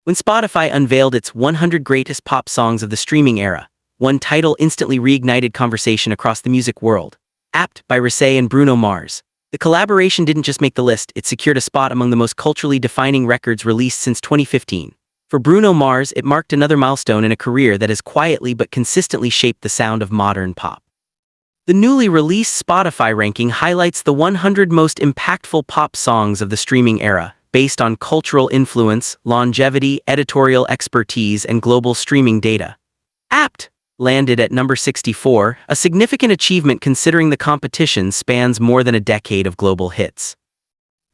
When Spotify unveiled its 100 greatest pop songs of the streaming era, one title instantly reignited conversation across the music world. Apt by ROSÉ and Bruno Mars. The collaboration didn't just make the list, it secured a spot among the most culturally defining records released since 2015. For Bruno Mars, it marked another milestone in a career that has quietly but consistently shaped the sound of modern pop. The newly released Spotify ranking highlights the 100 most impactful pop songs of the streaming era, based on cultural influence, longevity, editorial expertise, and global streaming data. Apt landed at number 64, a significant achievement considering the competition spans more than a decade of global hits.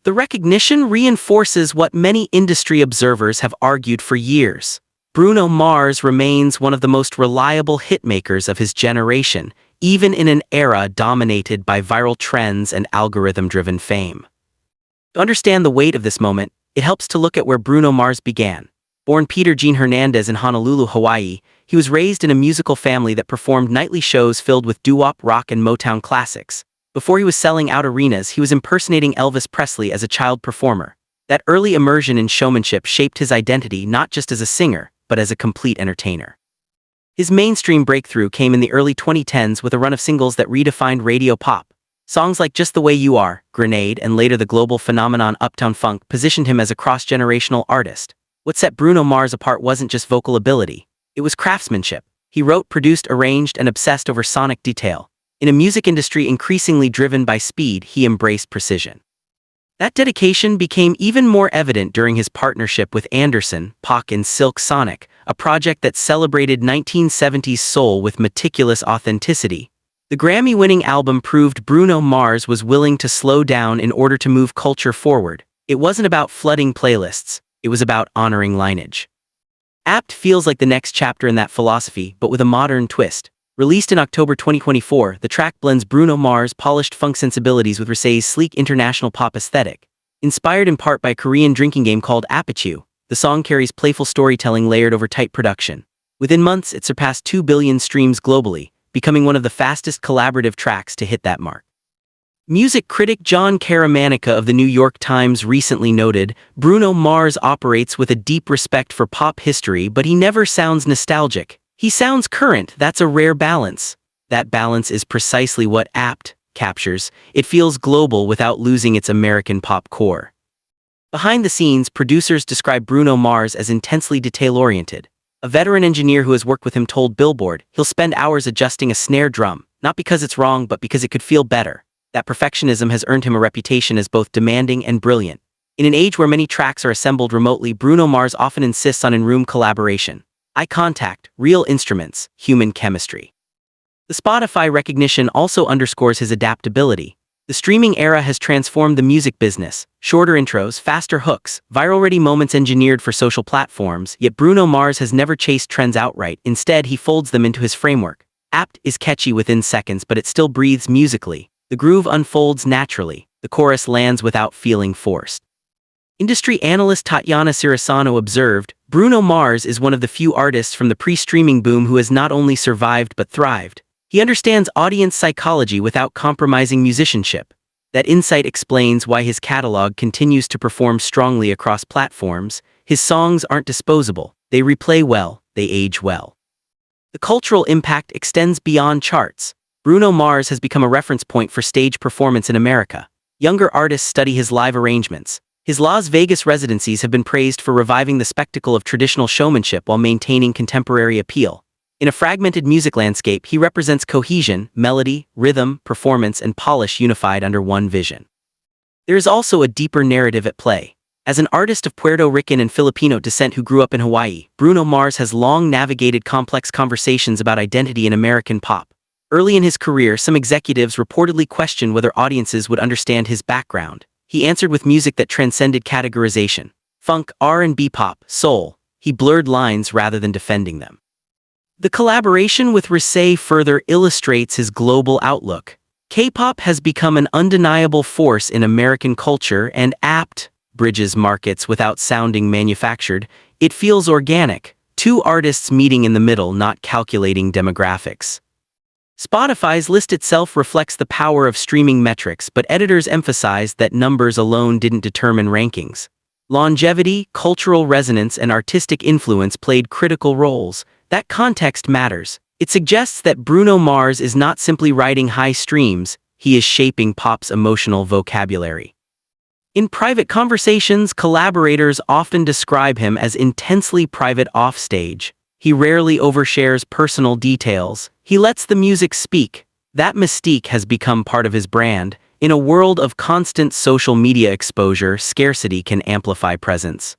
The recognition reinforces what many industry observers have argued for years. Bruno Mars remains one of the most reliable hitmakers of his generation, even in an era dominated by viral trends and algorithm-driven fame. To understand the weight of this moment, it helps to look at where Bruno Mars began. Born Peter Gene Hernandez in Honolulu, Hawaii, he was raised in a musical family that performed nightly shows filled with doo-wop, rock, and Motown classics. Before he was selling out arenas, he was impersonating Elvis Presley as a child performer. That early immersion in showmanship shaped his identity not just as a singer, but as a complete entertainer. His mainstream breakthrough came in the early 2010s with a run of singles that redefined radio pop. Songs like Just the Way You Are, Grenade, and later the global phenomenon Uptown Funk positioned him as a cross-generational artist. What set Bruno Mars apart wasn't just vocal ability, it was craftsmanship. He wrote, produced, arranged, and obsessed over sonic detail. In a music industry increasingly driven by speed, he embraced precision. That dedication became even more evident during his partnership with Anderson, .Paak in Silk Sonic, a project that celebrated 1970s soul with meticulous authenticity. The Grammy-winning album proved Bruno Mars was willing to slow down in order to move culture forward. It wasn't about flooding playlists, it was about honoring lineage. Apt feels like the next chapter in that philosophy, but with a modern twist. Released in October 2024, the track blends Bruno Mars' polished funk sensibilities with ROSÉ's sleek international pop aesthetic. Inspired in part by a Korean drinking game called Apichu, the song carries playful storytelling layered over tight production. Within months, it surpassed 2 billion streams globally, becoming one of the fastest collaborative tracks to hit that mark. Music critic John Caramanica of the New York Times recently noted, Bruno Mars operates with a deep respect for pop history, but he never sounds nostalgic. He sounds current. That's a rare balance. That balance is precisely what Apt captures. It feels global without losing its American pop core. Behind the scenes, producers describe Bruno Mars as intensely detail-oriented. A veteran engineer who has worked with him told Billboard he'll spend hours adjusting a snare drum, not because it's wrong but because it could feel better. That perfectionism has earned him a reputation as both demanding and brilliant. In an age where many tracks are assembled remotely, Bruno Mars often insists on in-room collaboration. Eye contact, real instruments, human chemistry. The Spotify recognition also underscores his adaptability. The streaming era has transformed the music business. Shorter intros, faster hooks, viral-ready moments engineered for social platforms, yet Bruno Mars has never chased trends outright. Instead, he folds them into his framework. Apt is catchy within seconds, but it still breathes musically. The groove unfolds naturally. The chorus lands without feeling forced. Industry analyst Tatiana Cirisano observed, Bruno Mars is one of the few artists from the pre-streaming boom who has not only survived but thrived. He understands audience psychology without compromising musicianship. That insight explains why his catalog continues to perform strongly across platforms. His songs aren't disposable. They replay well, they age well. The cultural impact extends beyond charts. Bruno Mars has become a reference point for stage performance in America. Younger artists study his live arrangements. His Las Vegas residencies have been praised for reviving the spectacle of traditional showmanship while maintaining contemporary appeal. In a fragmented music landscape, he represents cohesion, melody, rhythm, performance, and polish unified under one vision. There is also a deeper narrative at play. As an artist of Puerto Rican and Filipino descent who grew up in Hawaii, Bruno Mars has long navigated complex conversations about identity in American pop. Early in his career, some executives reportedly questioned whether audiences would understand his background. He answered with music that transcended categorization. Funk, R&B pop, soul. He blurred lines rather than defending them. The collaboration with ROSÉ further illustrates his global outlook. K-pop has become an undeniable force in American culture and Apt bridges markets without sounding manufactured. It feels organic. Two artists meeting in the middle, not calculating demographics. Spotify's list itself reflects the power of streaming metrics, but editors emphasize that numbers alone didn't determine rankings. Longevity, cultural resonance, and artistic influence played critical roles. That context matters. It suggests that Bruno Mars is not simply riding high streams, he is shaping pop's emotional vocabulary. In private conversations, collaborators often describe him as intensely private offstage. He rarely overshares personal details. He lets the music speak. That mystique has become part of his brand. In a world of constant social media exposure, scarcity can amplify presence.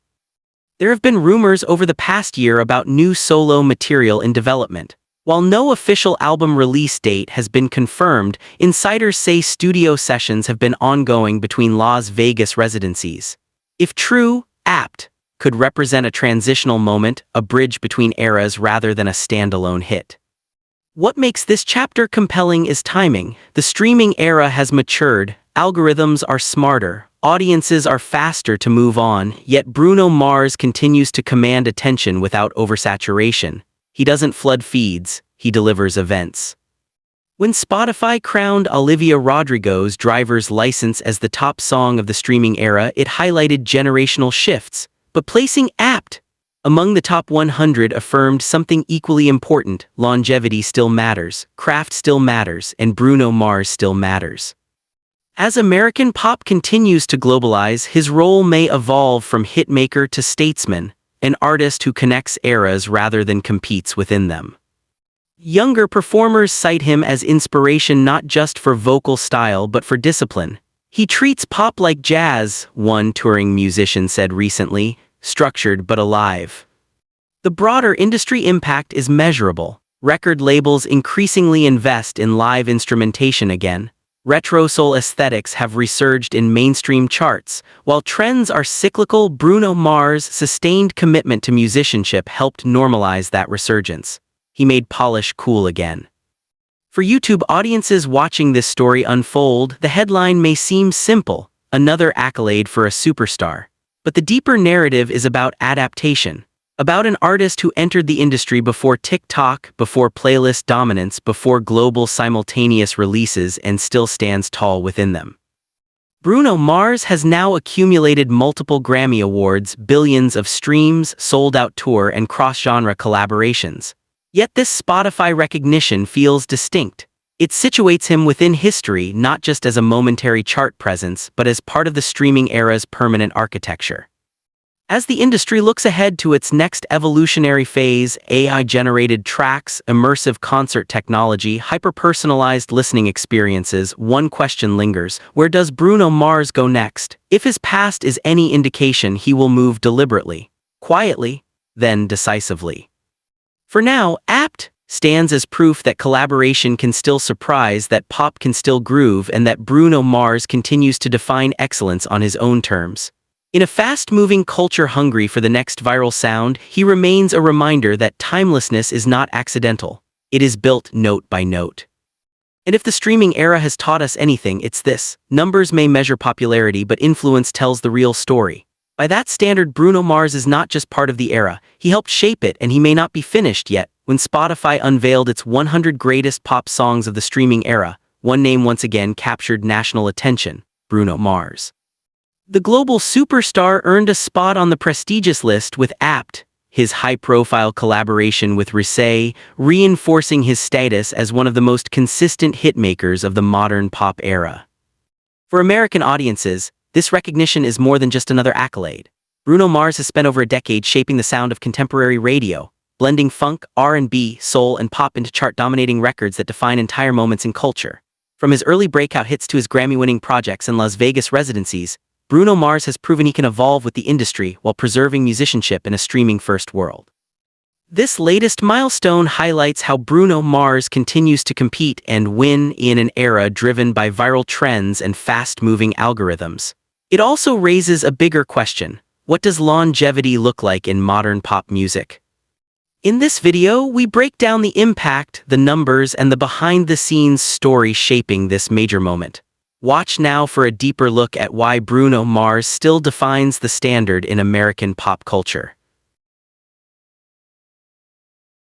There have been rumors over the past year about new solo material in development. While no official album release date has been confirmed, insiders say studio sessions have been ongoing between Las Vegas residencies. If true, Apt could represent a transitional moment, a bridge between eras rather than a standalone hit. What makes this chapter compelling is timing. The streaming era has matured, algorithms are smarter, audiences are faster to move on, yet Bruno Mars continues to command attention without oversaturation. He doesn't flood feeds, he delivers events. When Spotify crowned Olivia Rodrigo's Driver's License as the top song of the streaming era, it highlighted generational shifts, but placing Apt among the top 100 affirmed something equally important: longevity still matters, craft still matters, and Bruno Mars still matters. As American pop continues to globalize, his role may evolve from hitmaker to statesman, an artist who connects eras rather than competes within them. Younger performers cite him as inspiration not just for vocal style but for discipline. He treats pop like jazz, one touring musician said recently, structured but alive. The broader industry impact is measurable. Record labels increasingly invest in live instrumentation again. Retro soul aesthetics have resurged in mainstream charts. While trends are cyclical, Bruno Mars' sustained commitment to musicianship helped normalize that resurgence. He made polish cool again. For YouTube audiences watching this story unfold, the headline may seem simple: another accolade for a superstar. But the deeper narrative is about adaptation, about an artist who entered the industry before TikTok, before playlist dominance, before global simultaneous releases, and still stands tall within them. Bruno Mars has now accumulated multiple Grammy Awards, billions of streams, sold-out tour, and cross-genre collaborations. Yet this Spotify recognition feels distinct. It situates him within history not just as a momentary chart presence, but as part of the streaming era's permanent architecture. As the industry looks ahead to its next evolutionary phase, AI-generated tracks, immersive concert technology, hyper-personalized listening experiences, one question lingers: where does Bruno Mars go next? If his past is any indication, he will move deliberately, quietly, then decisively. For now, Apt stands as proof that collaboration can still surprise, that pop can still groove, and that Bruno Mars continues to define excellence on his own terms. In a fast-moving culture hungry for the next viral sound, he remains a reminder that timelessness is not accidental. It is built note by note. And if the streaming era has taught us anything, it's this: numbers may measure popularity, but influence tells the real story. By that standard, Bruno Mars is not just part of the era, he helped shape it, and he may not be finished yet. When Spotify unveiled its 100 greatest pop songs of the streaming era, one name once again captured national attention: Bruno Mars. The global superstar earned a spot on the prestigious list with Apt, his high-profile collaboration with ROSÉ, reinforcing his status as one of the most consistent hitmakers of the modern pop era. For American audiences, this recognition is more than just another accolade. Bruno Mars has spent over a decade shaping the sound of contemporary radio, blending funk, R&B, soul, and pop into chart-dominating records that define entire moments in culture. From his early breakout hits to his Grammy-winning projects and Las Vegas residencies, Bruno Mars has proven he can evolve with the industry while preserving musicianship in a streaming-first world. This latest milestone highlights how Bruno Mars continues to compete and win in an era driven by viral trends and fast-moving algorithms. It also raises a bigger question: what does longevity look like in modern pop music? In this video, we break down the impact, the numbers, and the behind-the-scenes story shaping this major moment. Watch now for a deeper look at why Bruno Mars still defines the standard in American pop culture.